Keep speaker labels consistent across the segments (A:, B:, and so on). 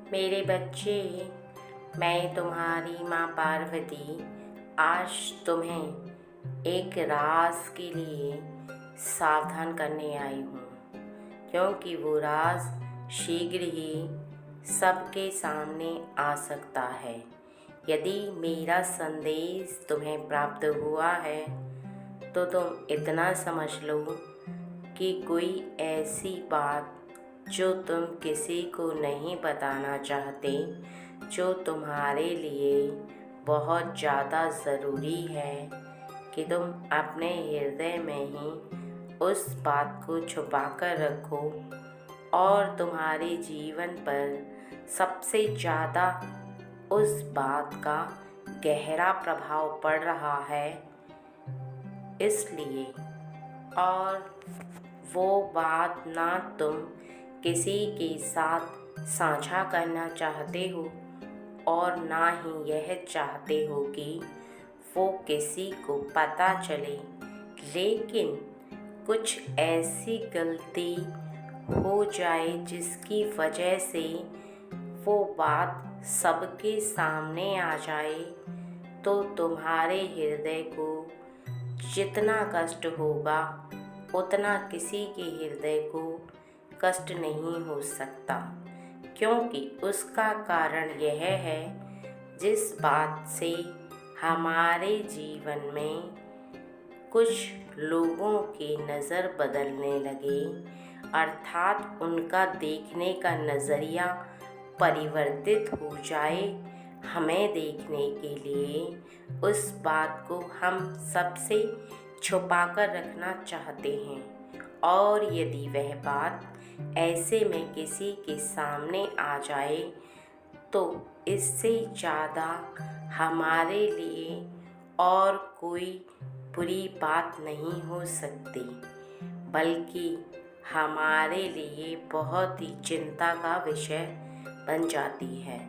A: मेरे बच्चे, मैं तुम्हारी माँ पार्वती आज तुम्हें एक राज के लिए सावधान करने आई हूँ, क्योंकि वो राज शीघ्र ही सबके सामने आ सकता है। यदि मेरा संदेश तुम्हें प्राप्त हुआ है तो तुम इतना समझ लो कि कोई ऐसी बात जो तुम किसी को नहीं बताना चाहते, जो तुम्हारे लिए बहुत ज़्यादा ज़रूरी है कि तुम अपने हृदय में ही उस बात को छुपा कर रखो और तुम्हारे जीवन पर सबसे ज़्यादा उस बात का गहरा प्रभाव पड़ रहा है, इसलिए। और वो बात ना तुम किसी के साथ साझा करना चाहते हो और ना ही यह चाहते हो कि वो किसी को पता चले, लेकिन कुछ ऐसी गलती हो जाए जिसकी वजह से वो बात सबके सामने आ जाए, तो तुम्हारे हृदय को जितना कष्ट होगा उतना किसी के हृदय को कष्ट नहीं हो सकता, क्योंकि उसका कारण यह है जिस बात से हमारे जीवन में कुछ लोगों की नज़र बदलने लगे, अर्थात उनका देखने का नज़रिया परिवर्तित हो जाए। हमें देखने के लिए उस बात को हम सबसे छुपा कर रखना चाहते हैं, और यदि वह बात ऐसे में किसी के सामने आ जाए तो इससे ज़्यादा हमारे लिए और कोई बुरी बात नहीं हो सकती, बल्कि हमारे लिए बहुत ही चिंता का विषय बन जाती है।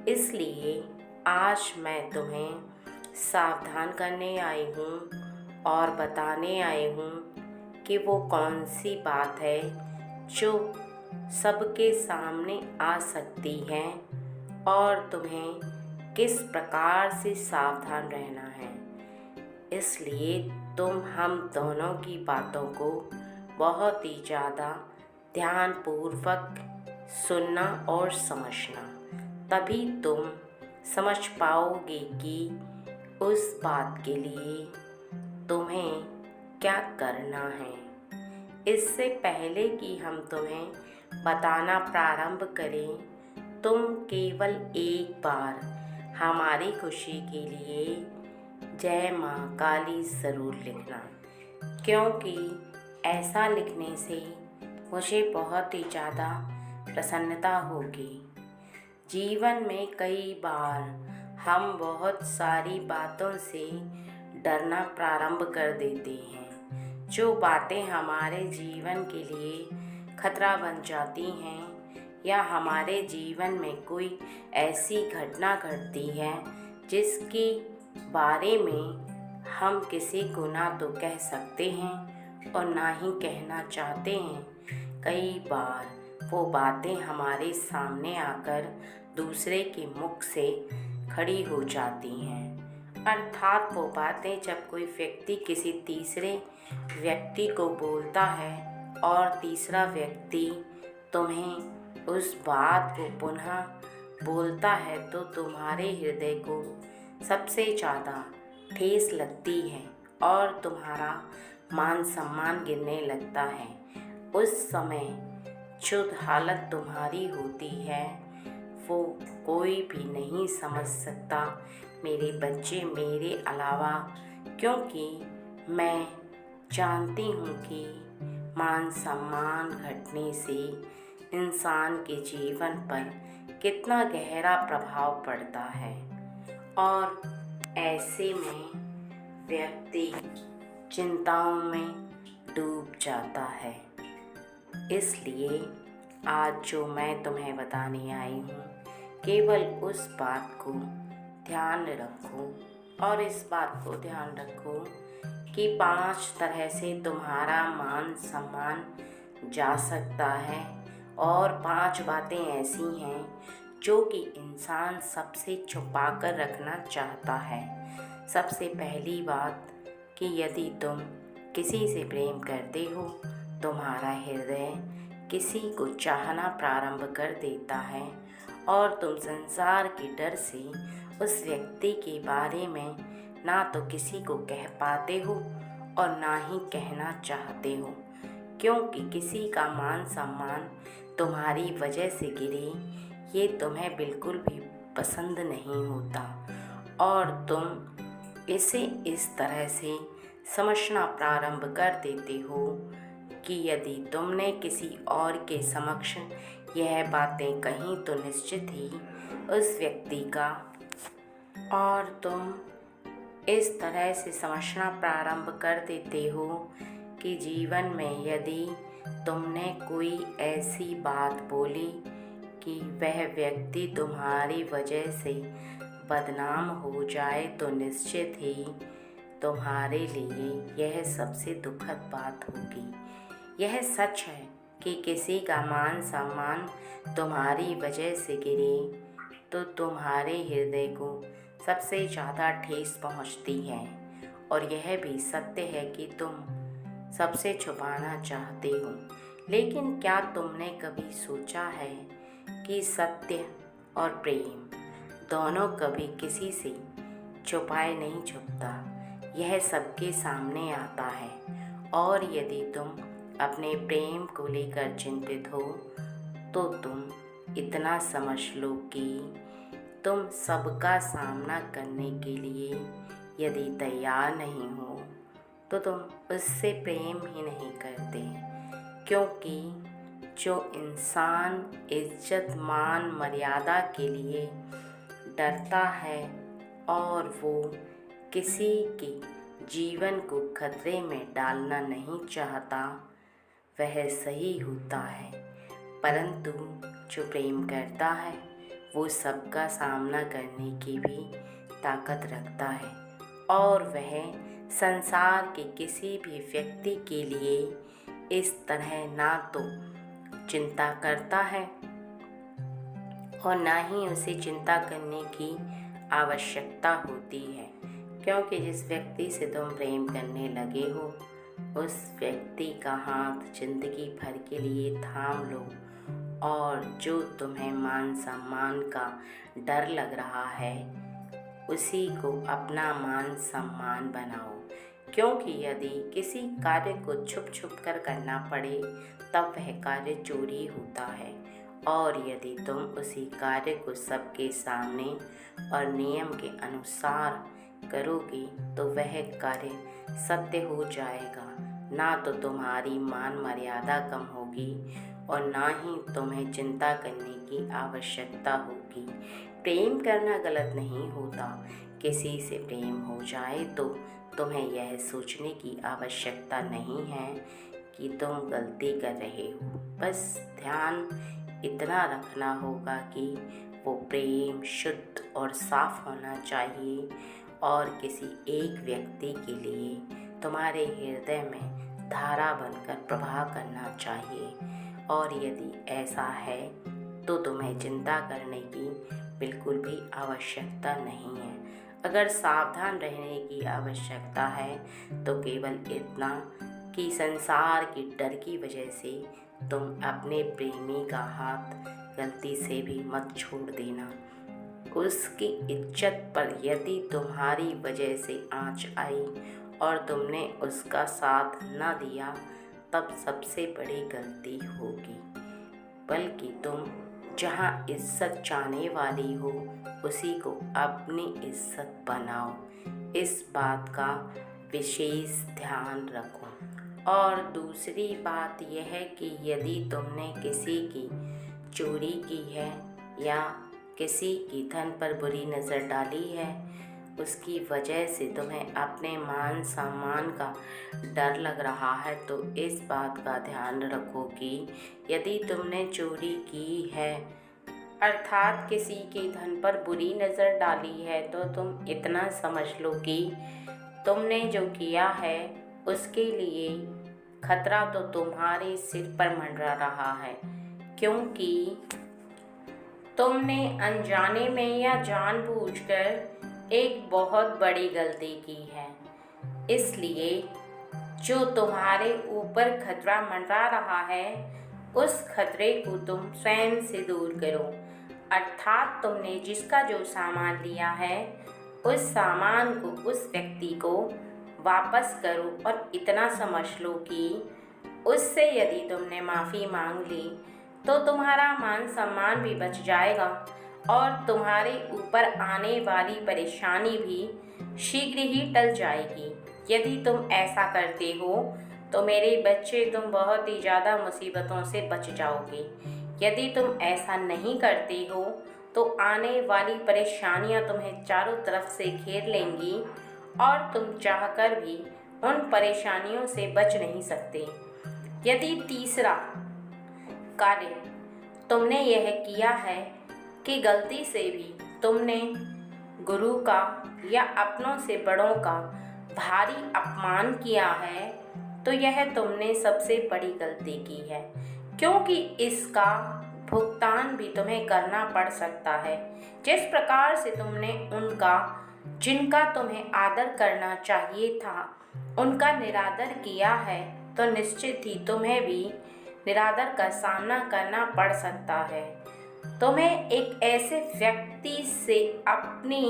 A: इसलिए आज मैं तुम्हें सावधान करने आई हूँ और बताने आई हूँ कि वो कौन सी बात है जो सबके सामने आ सकती है और तुम्हें किस प्रकार से सावधान रहना है। इसलिए तुम हम दोनों की बातों को बहुत ही ज़्यादा ध्यानपूर्वक सुनना और समझना, तभी तुम समझ पाओगे कि उस बात के लिए तुम्हें क्या करना है। इससे पहले कि हम तुम्हें बताना प्रारंभ करें, तुम केवल एक बार हमारी खुशी के लिए जय माँ काली ज़रूर लिखना, क्योंकि ऐसा लिखने से मुझे बहुत ही ज़्यादा प्रसन्नता होगी। जीवन में कई बार हम बहुत सारी बातों से डरना प्रारंभ कर देते हैं। जो बातें हमारे जीवन के लिए खतरा बन जाती हैं, या हमारे जीवन में कोई ऐसी घटना घटती है जिसके बारे में हम किसी को ना तो कह सकते हैं और ना ही कहना चाहते हैं, कई बार वो बातें हमारे सामने आकर दूसरे के मुख से खड़ी हो जाती हैं। अर्थात वो बातें जब कोई व्यक्ति किसी तीसरे व्यक्ति को बोलता है और तीसरा व्यक्ति तुम्हें उस बात को पुनः बोलता है, तो तुम्हारे हृदय को सबसे ज़्यादा ठेस लगती है और तुम्हारा मान सम्मान गिरने लगता है। उस समय जो हालत तुम्हारी होती है वो कोई भी नहीं समझ सकता, मेरे बच्चे, मेरे अलावा, क्योंकि मैं जानती हूँ कि मान सम्मान घटने से इंसान के जीवन पर कितना गहरा प्रभाव पड़ता है, और ऐसे में व्यक्ति चिंताओं में डूब जाता है। इसलिए आज जो मैं तुम्हें बताने आई हूँ, केवल उस बात को ध्यान रखो, और इस बात को ध्यान रखो कि 5 तरह से तुम्हारा मान सम्मान जा सकता है, और 5 बातें ऐसी हैं जो कि इंसान सबसे छुपा कर रखना चाहता है। सबसे पहली बात कि यदि तुम किसी से प्रेम करते हो, तुम्हारा हृदय किसी को चाहना प्रारंभ कर देता है और तुम संसार के डर से उस व्यक्ति के बारे में ना तो किसी को कह पाते हो और ना ही कहना चाहते हो, क्योंकि किसी का मान सम्मान तुम्हारी वजह से गिरे ये तुम्हें बिल्कुल भी पसंद नहीं होता और तुम इसे इस तरह से समझना प्रारंभ कर देते हो कि यदि तुमने किसी और के समक्ष यह बातें कहीं तो निश्चित ही उस व्यक्ति का और तुम इस तरह से समझना प्रारंभ कर देते हो कि जीवन में यदि तुमने कोई ऐसी बात बोली कि वह व्यक्ति तुम्हारी वजह से बदनाम हो जाए तो निश्चित ही तुम्हारे लिए यह सबसे दुखद बात होगी। यह सच है कि किसी का मान सम्मान तुम्हारी वजह से गिरे तो तुम्हारे हृदय को सबसे ज़्यादा ठेस पहुंचती है और यह भी सत्य है कि तुम सबसे छुपाना चाहते हो। लेकिन क्या तुमने कभी सोचा है कि सत्य और प्रेम दोनों कभी किसी से छुपाए नहीं छुपता, यह सबके सामने आता है। और यदि तुम अपने प्रेम को लेकर चिंतित हो तो तुम इतना समझ लो कि तुम सबका सामना करने के लिए यदि तैयार नहीं हो तो तुम उससे प्रेम ही नहीं करते, क्योंकि जो इंसान इज्जत मान मर्यादा के लिए डरता है और वो किसी के जीवन को खतरे में डालना नहीं चाहता वह सही होता है, परंतु जो प्रेम करता है वो सबका सामना करने की भी ताकत रखता है और वह संसार के किसी भी व्यक्ति के लिए इस तरह ना तो चिंता करता है और ना ही उसे चिंता करने की आवश्यकता होती है, क्योंकि जिस व्यक्ति से तुम प्रेम करने लगे हो उस व्यक्ति का हाथ जिंदगी भर के लिए थाम लो और जो तुम्हें मान सम्मान का डर लग रहा है उसी को अपना मान सम्मान बनाओ, क्योंकि यदि किसी कार्य को छुप छुप कर करना पड़े तब वह कार्य चोरी होता है और यदि तुम उसी कार्य को सबके सामने और नियम के अनुसार करोगे तो वह कार्य सत्य हो जाएगा। ना तो तुम्हारी मान मर्यादा कम होगी और ना ही तुम्हें चिंता करने की आवश्यकता होगी। प्रेम करना गलत नहीं होता, किसी से प्रेम हो जाए तो तुम्हें यह सोचने की आवश्यकता नहीं है कि तुम गलती कर रहे हो। बस ध्यान इतना रखना होगा कि वो प्रेम शुद्ध और साफ होना चाहिए और किसी एक व्यक्ति के लिए तुम्हारे हृदय में धारा बनकर प्रवाह करना चाहिए। और यदि ऐसा है तो तुम्हें चिंता करने की बिल्कुल भी आवश्यकता नहीं है। अगर सावधान रहने की आवश्यकता है तो केवल इतना कि संसार के डर की वजह से तुम अपने प्रेमी का हाथ गलती से भी मत छोड़ देना। उसकी इज्जत पर यदि तुम्हारी वजह से आँच आई और तुमने उसका साथ न दिया तब सबसे बड़ी गलती होगी। बल्कि तुम जहाँ इज्जत चाहने वाली हो उसी को अपनी इज्जत बनाओ, इस बात का विशेष ध्यान रखो। और दूसरी बात यह है कि यदि तुमने किसी की चोरी की है या किसी की धन पर बुरी नज़र डाली है, उसकी वजह से तुम्हें अपने मान सम्मान का डर लग रहा है, तो इस बात का ध्यान रखो कि यदि तुमने चोरी की है अर्थात किसी के धन पर बुरी नज़र डाली है तो तुम इतना समझ लो कि तुमने जो किया है उसके लिए खतरा तो तुम्हारे सिर पर मंडरा रहा है, क्योंकि तुमने अनजाने में या जानबूझकर एक बहुत बड़ी गलती की है। इसलिए जो तुम्हारे ऊपर खतरा मंडरा रहा है, उस खतरे को तुम स्वयं से दूर करो। अर्थात तुमने जिसका जो सामान लिया है, उस सामान को, उस व्यक्ति को वापस करो और इतना समझ लो कि उससे यदि तुमने माफ़ी मांग ली तो तुम्हारा मान सम्मान भी बच जाएगा और तुम्हारे ऊपर आने वाली परेशानी भी शीघ्र ही टल जाएगी। यदि तुम ऐसा करते हो तो मेरे बच्चे, तुम बहुत ही ज़्यादा मुसीबतों से बच जाओगे। यदि तुम ऐसा नहीं करते हो तो आने वाली परेशानियां तुम्हें चारों तरफ से घेर लेंगी और तुम चाहकर भी उन परेशानियों से बच नहीं सकते। यदि तीसरा कार्य तुमने यह किया है कि गलती से भी तुमने गुरु का या अपनों से बड़ों का भारी अपमान किया है, तो यह तुमने सबसे बड़ी गलती की है, क्योंकि इसका भुगतान भी तुम्हें करना पड़ सकता है। जिस प्रकार से तुमने जिनका तुम्हें आदर करना चाहिए था, उनका निरादर किया है, तो निश्चित ही तुम्हें भी निरादर का सामना करना पड़ सकता है। तुम्हें एक ऐसे व्यक्ति से अपनी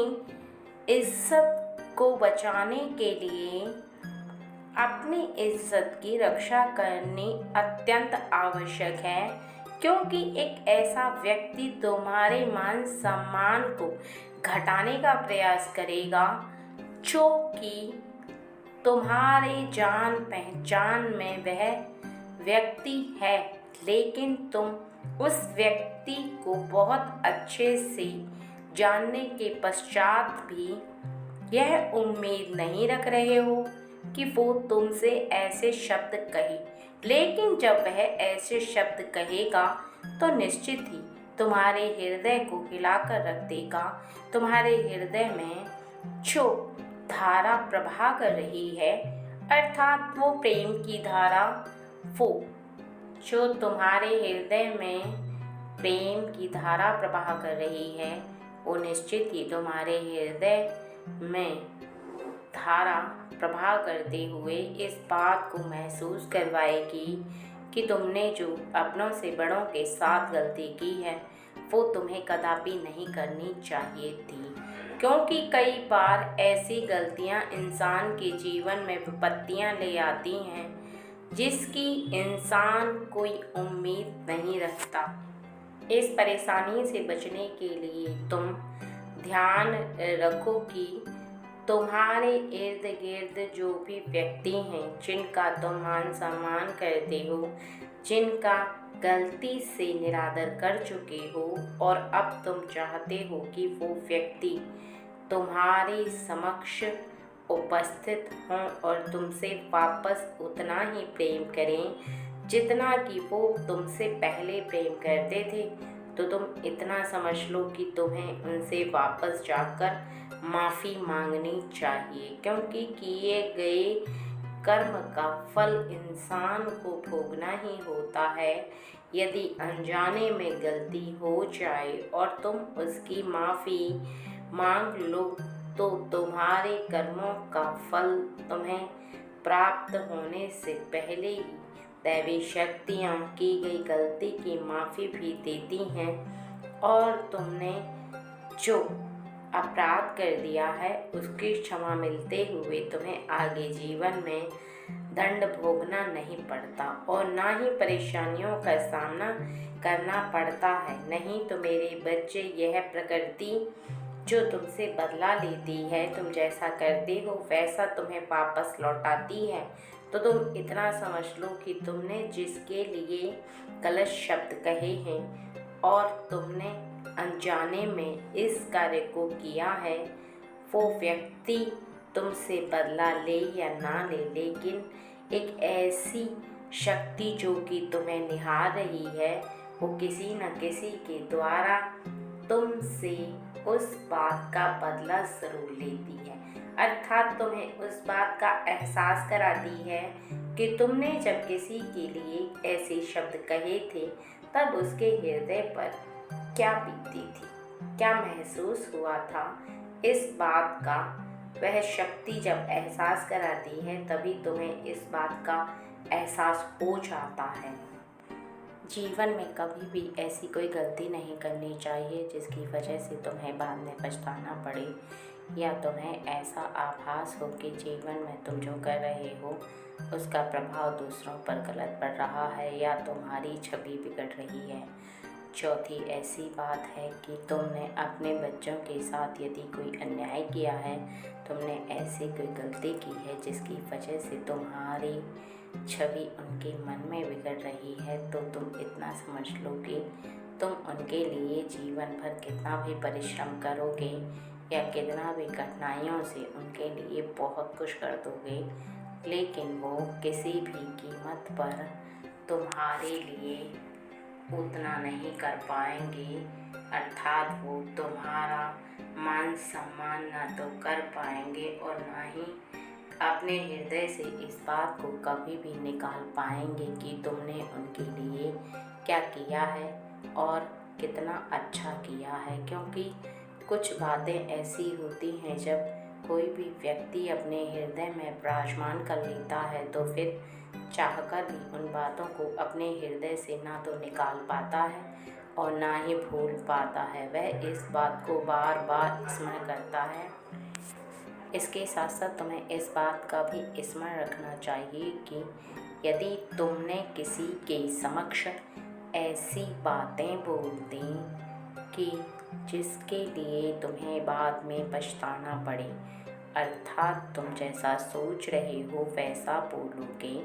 A: इज्जत को बचाने के लिए अपनी इज्जत की रक्षा करनी अत्यंत आवश्यक है, क्योंकि एक ऐसा व्यक्ति तुम्हारे मान सम्मान को घटाने का प्रयास करेगा, जो कि तुम्हारे जान पहचान में वह व्यक्ति है, लेकिन तुम उस व्यक्ति को बहुत अच्छे से जानने के पश्चात भी यह उम्मीद नहीं रख रहे हो कि वो तुमसे ऐसे शब्द कहे। लेकिन जब वह ऐसे शब्द कहेगा तो निश्चित ही तुम्हारे हृदय को हिलाकर रख देगा। तुम्हारे हृदय में जो धारा प्रवाह कर रही है, अर्थात वो प्रेम की धारा, वो जो तुम्हारे हृदय में प्रेम की धारा प्रवाह कर रही है, वो निश्चित ही तुम्हारे हृदय में धारा प्रवाह करते हुए इस बात को महसूस करवाएगी कि तुमने जो अपनों से बड़ों के साथ गलती की है, वो तुम्हें कदापि नहीं करनी चाहिए थी। क्योंकि कई बार ऐसी गलतियां इंसान के जीवन में विपत्तियां ले आती हैं, जिसकी इंसान कोई उम्मीद नहीं रखता। इस परेशानी से बचने के लिए तुम ध्यान रखो कि तुम्हारे इर्द गिर्द जो भी व्यक्ति हैं, जिनका तुम मान सम्मान करते हो, जिनका गलती से निरादर कर चुके हो और अब तुम चाहते हो कि वो व्यक्ति तुम्हारे समक्ष उपस्थित हों और तुमसे वापस उतना ही प्रेम करें जितना कि वो तुमसे पहले प्रेम करते थे, तो तुम इतना समझ लो कि तुम्हें उनसे वापस जाकर माफ़ी मांगनी चाहिए। क्योंकि किए गए कर्म का फल इंसान को भोगना ही होता है। यदि अनजाने में गलती हो जाए और तुम उसकी माफ़ी मांग लो, तो तुम्हारे कर्मों का फल तुम्हें प्राप्त होने से पहले ही दैवी शक्तियाँ की गई गलती की माफ़ी भी देती हैं और तुमने जो अपराध कर दिया है उसकी क्षमा मिलते हुए तुम्हें आगे जीवन में दंड भोगना नहीं पड़ता और ना ही परेशानियों का सामना करना पड़ता है। नहीं तो मेरे बच्चे, यह प्रकृति जो तुमसे बदला लेती है, तुम जैसा करते हो वैसा तुम्हें वापस लौटाती है। तो तुम इतना समझ लो कि तुमने जिसके लिए गलत शब्द कहे हैं और तुमने अनजाने में इस कार्य को किया है, वो व्यक्ति तुमसे बदला ले या ना ले, लेकिन एक ऐसी शक्ति जो कि तुम्हें निहार रही है, वो किसी न किसी के द्वारा तुमसे उस बात का बदला ज़रूर लेती है। अर्थात तुम्हें उस बात का एहसास कराती है कि तुमने जब किसी के लिए ऐसे शब्द कहे थे, तब उसके हृदय पर क्या बीती थी, क्या महसूस हुआ था, इस बात का वह शक्ति जब एहसास कराती है तभी तुम्हें इस बात का एहसास हो जाता है। जीवन में कभी भी ऐसी कोई गलती नहीं करनी चाहिए जिसकी वजह से तुम्हें बाद में पछताना पड़े, या तुम्हें ऐसा आभास हो कि जीवन में तुम जो कर रहे हो उसका प्रभाव दूसरों पर गलत पड़ रहा है या तुम्हारी छवि बिगड़ रही है। चौथी ऐसी बात है कि तुमने अपने बच्चों के साथ यदि कोई अन्याय किया है, तुमने ऐसी कोई गलती की है जिसकी वजह से तुम्हारी छवि उनके मन में बिगड़ रही है, तो तुम इतना समझ लो कि तुम उनके लिए जीवन भर कितना भी परिश्रम करोगे या कितना भी कठिनाइयों से उनके लिए बहुत कुछ कर दोगे, लेकिन वो किसी भी कीमत पर तुम्हारे लिए उतना नहीं कर पाएंगे। अर्थात वो तुम्हारा मान सम्मान ना तो कर पाएंगे और ना ही अपने हृदय से इस बात को कभी भी निकाल पाएंगे कि तुमने उनके लिए क्या किया है और कितना अच्छा किया है। क्योंकि कुछ बातें ऐसी होती हैं, जब कोई भी व्यक्ति अपने हृदय में विराजमान कर लेता है तो फिर चाहकर भी उन बातों को अपने हृदय से ना तो निकाल पाता है और ना ही भूल पाता है। वह इस बात को बार बार स्मरण करता है। इसके साथ साथ तुम्हें इस बात का भी स्मरण रखना चाहिए कि यदि तुमने किसी के समक्ष ऐसी बातें बोल दी कि जिसके लिए तुम्हें बाद में पछताना पड़े, अर्थात तुम जैसा सोच रहे हो वैसा बोलोगे,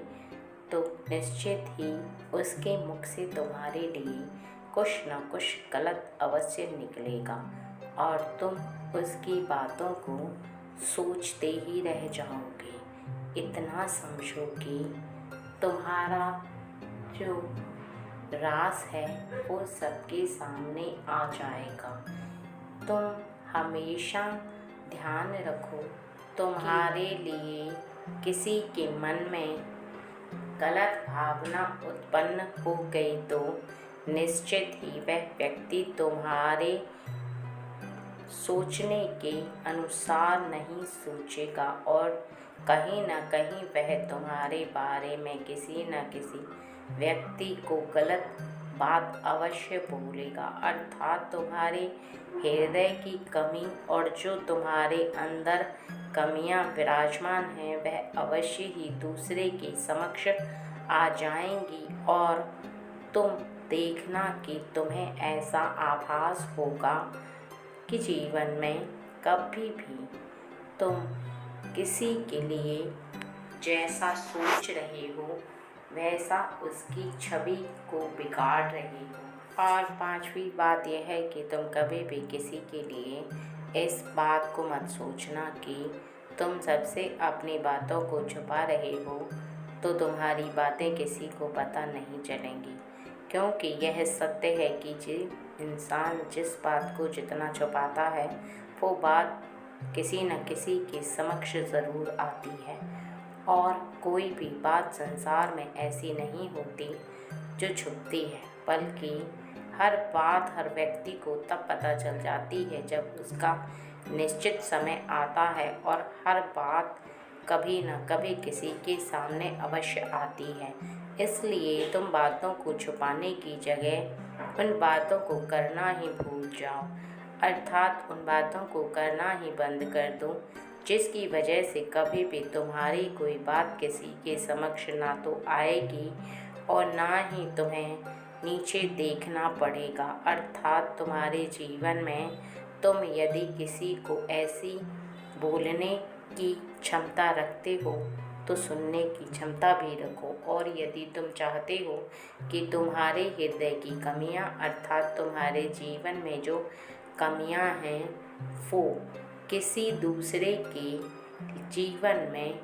A: तो निश्चित ही उसके मुख से तुम्हारे लिए कुछ न कुछ गलत अवश्य निकलेगा और तुम उसकी बातों को सोचते ही रह जाओगे। इतना समझो कि तुम्हारा जो राज है वो सबके सामने आ जाएगा। तुम हमेशा ध्यान रखो, तुम्हारे लिए किसी के मन में गलत भावना उत्पन्न हो गई तो निश्चित ही वह व्यक्ति तुम्हारे सोचने के अनुसार नहीं सोचेगा और कहीं न कहीं वह तुम्हारे बारे में किसी न किसी व्यक्ति को गलत बात अवश्य बोलेगा। अर्थात तुम्हारे हृदय की कमी और जो तुम्हारे अंदर कमियां विराजमान हैं वह अवश्य ही दूसरे के समक्ष आ जाएंगी और तुम देखना कि तुम्हें ऐसा आभास होगा कि जीवन में कभी भी तुम किसी के लिए जैसा सोच रहे हो वैसा उसकी छवि को बिगाड़ रहे हो। और पांचवी बात यह है कि तुम कभी भी किसी के लिए इस बात को मत सोचना कि तुम सबसे अपनी बातों को छुपा रहे हो तो तुम्हारी बातें किसी को पता नहीं चलेंगी, क्योंकि यह सत्य है कि इंसान जिस बात को जितना छुपाता है वो बात किसी न किसी के समक्ष ज़रूर आती है। और कोई भी बात संसार में ऐसी नहीं होती जो छुपती है, बल्कि हर बात हर व्यक्ति को तब पता चल जाती है जब उसका निश्चित समय आता है और हर बात कभी न कभी किसी के सामने अवश्य आती है। इसलिए तुम बातों को छुपाने की जगह उन बातों को करना ही भूल जाओ, अर्थात उन बातों को करना ही बंद कर दो जिसकी वजह से कभी भी तुम्हारी कोई बात किसी के समक्ष ना तो आएगी और ना ही तुम्हें नीचे देखना पड़ेगा। अर्थात तुम्हारे जीवन में तुम यदि किसी को ऐसी बोलने की क्षमता रखते हो तो सुनने की क्षमता भी रखो, और यदि तुम चाहते हो कि तुम्हारे हृदय की कमियां अर्थात तुम्हारे जीवन में जो कमियां हैं वो किसी दूसरे के जीवन में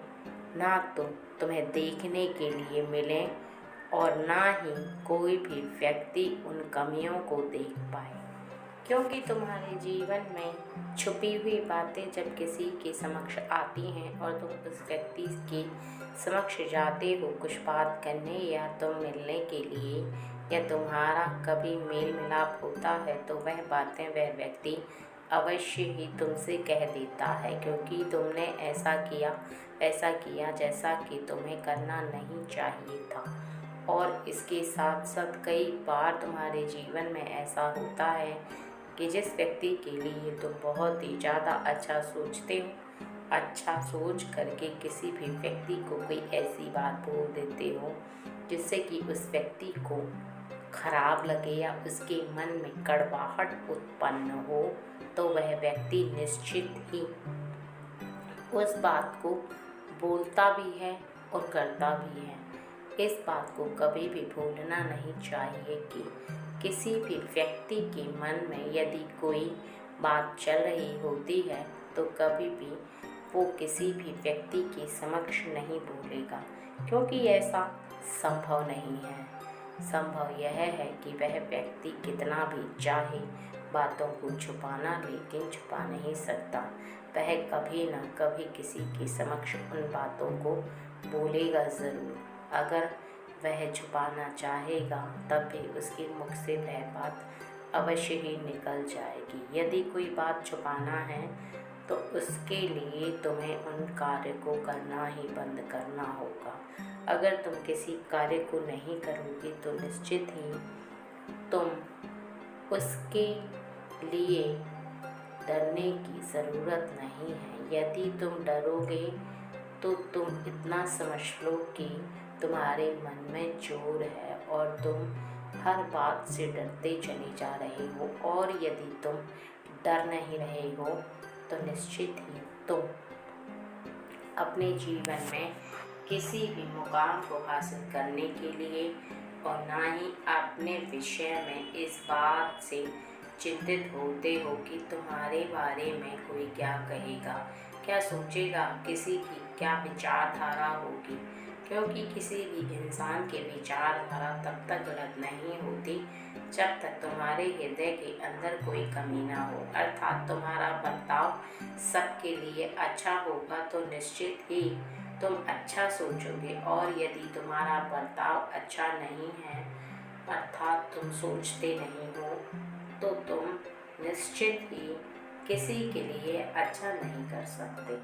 A: ना तो तुम्हें देखने के लिए मिलें और ना ही कोई भी व्यक्ति उन कमियों को देख पाए, क्योंकि तुम्हारे जीवन में छुपी हुई बातें जब किसी के समक्ष आती हैं और तुम उस व्यक्ति के समक्ष जाते हो कुछ बात करने या तुम मिलने के लिए, या तुम्हारा कभी मेल मिलाप होता है तो वह बातें वह व्यक्ति अवश्य ही तुमसे कह देता है, क्योंकि तुमने ऐसा किया जैसा कि तुम्हें करना नहीं चाहिए था। और इसके साथ साथ कई बार तुम्हारे जीवन में ऐसा होता है कि जिस व्यक्ति के लिए तुम बहुत ही ज़्यादा अच्छा सोचते हो, अच्छा सोच करके किसी भी व्यक्ति को कोई ऐसी बात बोल देते हो जिससे कि उस व्यक्ति को खराब लगे या उसके मन में कड़वाहट उत्पन्न हो, तो वह व्यक्ति निश्चित ही उस बात को बोलता भी है और करता भी है। इस बात को कभी भी भूलना नहीं चाहिए कि किसी भी व्यक्ति के मन में यदि कोई बात चल रही होती है तो कभी भी वो किसी भी व्यक्ति के समक्ष नहीं बोलेगा, क्योंकि ऐसा संभव नहीं है। संभव यह है कि वह व्यक्ति कितना भी चाहे बातों को छुपाना, लेकिन छुपा नहीं सकता। वह कभी न कभी किसी के समक्ष उन बातों को बोलेगा ज़रूर। अगर वह छुपाना चाहेगा तब भी उसके मुख से वह बात अवश्य ही निकल जाएगी। यदि कोई बात छुपाना है तो उसके लिए तुम्हें उन कार्य को करना ही बंद करना होगा। अगर तुम किसी कार्य को नहीं करोगे तो निश्चित ही तुम उसके लिए डरने की ज़रूरत नहीं है। यदि तुम डरोगे तो तुम इतना समझ लो कि तुम्हारे मन में जोर है और तुम हर बात से डरते चले जा रहे हो। और यदि तुम डर नहीं रहे हो तो निश्चित ही तुम अपने जीवन में किसी भी मुकाम को हासिल करने के लिए और ना ही अपने विषय में इस बात से चिंतित होते हो कि तुम्हारे बारे में कोई क्या कहेगा, क्या सोचेगा, किसी की क्या विचारधारा होगी। क्योंकि किसी भी इंसान की विचारधारा तब तक गलत नहीं होती जब तक तुम्हारे हृदय के अंदर कोई कमी ना हो, अर्थात तुम्हारा बर्ताव सबके लिए अच्छा होगा तो निश्चित ही तुम अच्छा सोचोगे। और यदि तुम्हारा बर्ताव अच्छा नहीं है, अर्थात तुम सोचते नहीं हो, तो तुम निश्चित ही किसी के लिए अच्छा नहीं कर सकते।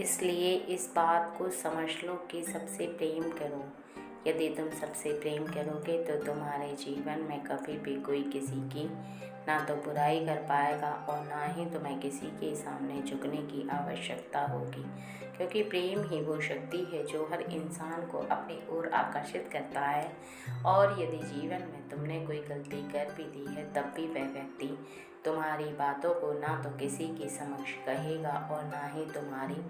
A: इसलिए इस बात को समझ लो कि सबसे प्रेम करो। यदि तुम सबसे प्रेम करोगे तो तुम्हारे जीवन में कभी भी कोई किसी की ना तो बुराई कर पाएगा और ना ही तुम्हें किसी के सामने झुकने की आवश्यकता होगी, क्योंकि प्रेम ही वो शक्ति है जो हर इंसान को अपनी ओर आकर्षित करता है। और यदि जीवन में तुमने कोई गलती कर भी दी है तब भी वह व्यक्ति तुम्हारी बातों को ना तो किसी के समक्ष कहेगा और ना ही तुम्हारी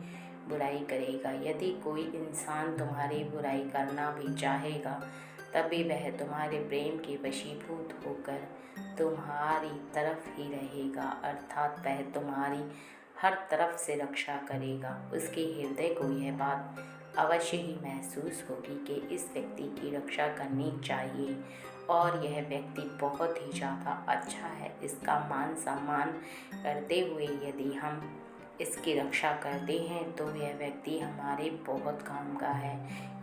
A: बुराई करेगा। यदि कोई इंसान तुम्हारी बुराई करना भी चाहेगा तब भी वह तुम्हारे प्रेम के वशीभूत होकर तुम्हारी तरफ ही रहेगा, अर्थात वह तुम्हारी हर तरफ से रक्षा करेगा। उसके हृदय को यह बात अवश्य ही महसूस होगी कि इस व्यक्ति की रक्षा करनी चाहिए और यह व्यक्ति बहुत ही ज़्यादा अच्छा है। इसका मान सम्मान करते हुए यदि हम इसकी रक्षा करते हैं तो यह व्यक्ति हमारे बहुत काम का है।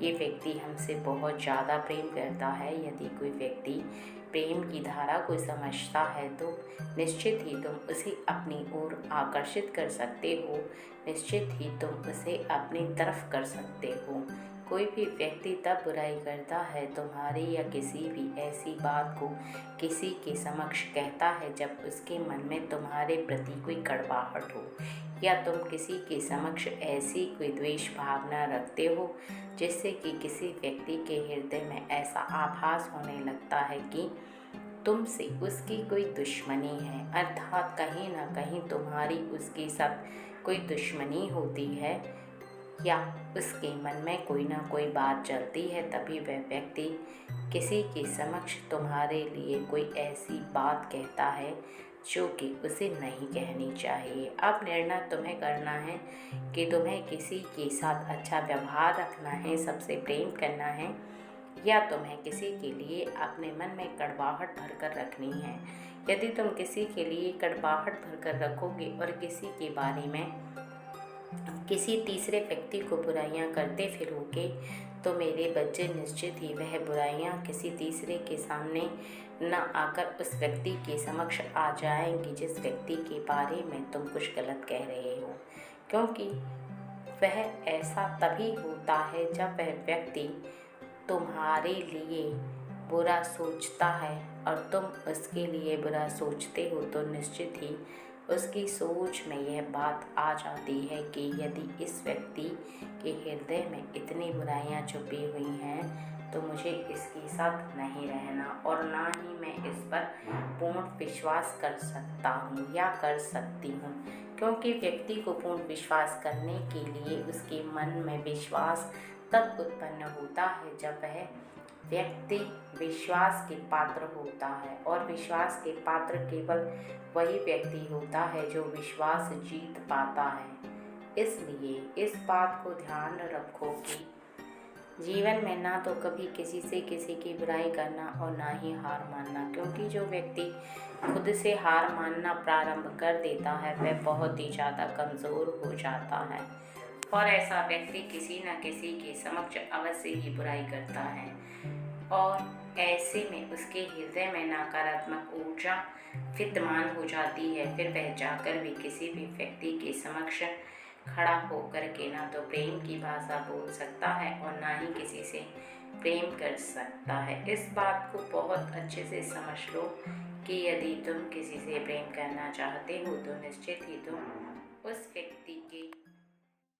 A: ये व्यक्ति हमसे बहुत ज़्यादा प्रेम करता है। यदि कोई व्यक्ति प्रेम की धारा को समझता है तो निश्चित ही तुम उसे अपनी ओर आकर्षित कर सकते हो, निश्चित ही तुम उसे अपनी तरफ कर सकते हो। कोई भी व्यक्ति तब बुराई करता है तुम्हारी या किसी भी ऐसी बात को किसी के समक्ष कहता है जब उसके मन में तुम्हारे प्रति कोई कड़वाहट हो, या तुम किसी के समक्ष ऐसी कोई द्वेष भावना रखते हो जिससे कि किसी व्यक्ति के हृदय में ऐसा आभास होने लगता है कि तुमसे उसकी कोई दुश्मनी है, अर्थात कहीं ना कहीं तुम्हारी उसके साथ कोई दुश्मनी होती है या उसके मन में कोई ना कोई बात चलती है, तभी वह व्यक्ति किसी के समक्ष तुम्हारे लिए कोई ऐसी बात कहता है जो कि उसे नहीं कहनी चाहिए। अब निर्णय तुम्हें करना है कि तुम्हें किसी के साथ अच्छा व्यवहार रखना है, सबसे प्रेम करना है, या तुम्हें किसी के लिए अपने मन में कड़वाहट भरकर रखनी है। यदि तुम किसी के लिए कड़वाहट भरकर रखोगे और किसी के बारे में किसी तीसरे व्यक्ति को बुराइयां करते फिरोगे तो मेरे बच्चे निश्चित ही वह बुराइयां किसी तीसरे के सामने न आकर उस व्यक्ति के समक्ष आ जाएंगी जिस व्यक्ति के बारे में तुम कुछ गलत कह रहे हो, क्योंकि वह ऐसा तभी होता है जब वह व्यक्ति तुम्हारे लिए बुरा सोचता है और तुम उसके लिए बुरा सोचते हो, तो निश्चित ही उसकी सोच में यह बात आ जाती है कि यदि इस व्यक्ति के हृदय में इतनी बुराइयां छुपी हुई हैं तो मुझे इसके साथ नहीं रहना और ना ही मैं इस पर पूर्ण विश्वास कर सकता हूँ या कर सकती हूँ, क्योंकि व्यक्ति को पूर्ण विश्वास करने के लिए उसके मन में विश्वास तब उत्पन्न होता है जब वह व्यक्ति विश्वास के पात्र होता है, और विश्वास के पात्र केवल वही व्यक्ति होता है जो विश्वास जीत पाता है। इसलिए इस बात को ध्यान रखो कि जीवन में ना तो कभी किसी से किसी की बुराई करना और ना ही हार मानना, क्योंकि जो व्यक्ति खुद से हार मानना प्रारंभ कर देता है वह बहुत ही ज़्यादा कमज़ोर हो जाता है, और ऐसा व्यक्ति किसी न किसी के समक्ष अवश्य ही बुराई करता है, और ऐसे में उसके हृदय में नकारात्मक ऊर्जा विद्यमान हो जाती है। फिर वह जाकर भी किसी भी व्यक्ति के समक्ष खड़ा होकर के ना तो प्रेम की भाषा बोल सकता है और ना ही किसी से प्रेम कर सकता है। इस बात को बहुत अच्छे से समझ लो कि यदि तुम किसी से प्रेम करना चाहते हो तो निश्चित ही तुम